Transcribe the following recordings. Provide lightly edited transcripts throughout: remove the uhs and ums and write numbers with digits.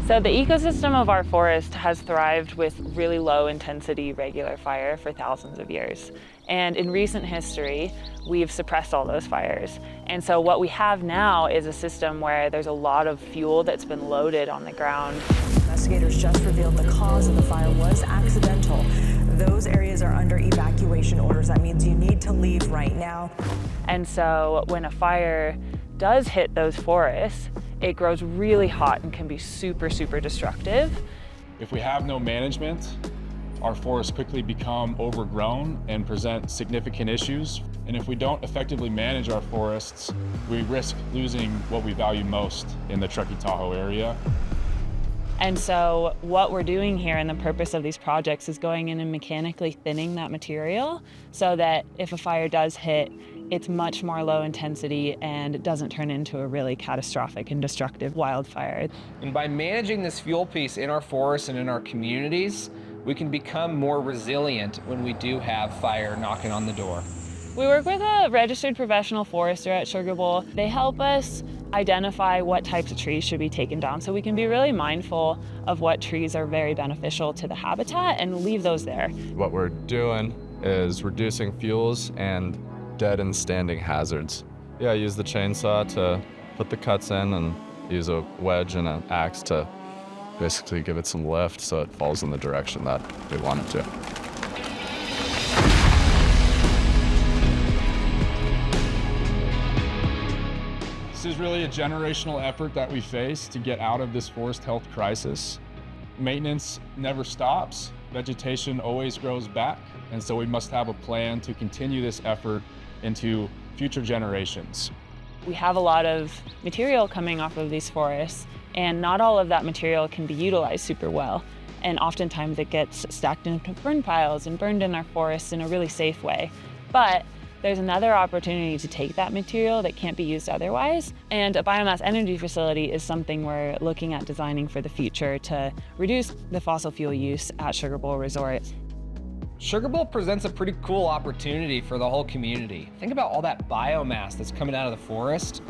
So the ecosystem of our forest has thrived with really low intensity regular fire for thousands of years. And in recent history, we've suppressed all those fires. And so what we have now is a system where there's a lot of fuel that's been loaded on the ground. Investigators just revealed the cause of the fire was accidental. Those areas are under evacuation orders. That means you need to leave right now. And so when a fire does hit those forests, it grows really hot and can be super, super destructive. If we have no management, our forests quickly become overgrown and present significant issues. And if we don't effectively manage our forests, we risk losing what we value most in the Truckee Tahoe area. And so what we're doing here, and the purpose of these projects, is going in and mechanically thinning that material so that if a fire does hit, it's much more low intensity and it doesn't turn into a really catastrophic and destructive wildfire. And by managing this fuel piece in our forests and in our communities, we can become more resilient when we do have fire knocking on the door. We work with a registered professional forester at Sugar Bowl. They help us identify what types of trees should be taken down so we can be really mindful of what trees are very beneficial to the habitat and leave those there. What we're doing is reducing fuels and dead and standing hazards. Yeah, use the chainsaw to put the cuts in and use a wedge and an axe to basically give it some lift so it falls in the direction that we want it to. This is really a generational effort that we face to get out of this forest health crisis. Maintenance never stops. Vegetation always grows back, and so we must have a plan to continue this effort into future generations. We have a lot of material coming off of these forests, and not all of that material can be utilized super well. And oftentimes it gets stacked into burn piles and burned in our forests in a really safe way. But there's another opportunity to take that material that can't be used otherwise. And a biomass energy facility is something we're looking at designing for the future to reduce the fossil fuel use at Sugar Bowl Resort. Sugar Bowl presents a pretty cool opportunity for the whole community. Think about all that biomass that's coming out of the forest,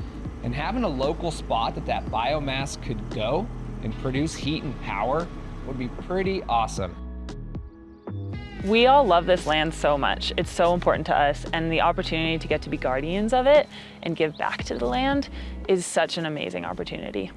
and having a local spot that biomass could go and produce heat and power would be pretty awesome. We all love this land so much. It's so important to us, and the opportunity to get to be guardians of it and give back to the land is such an amazing opportunity.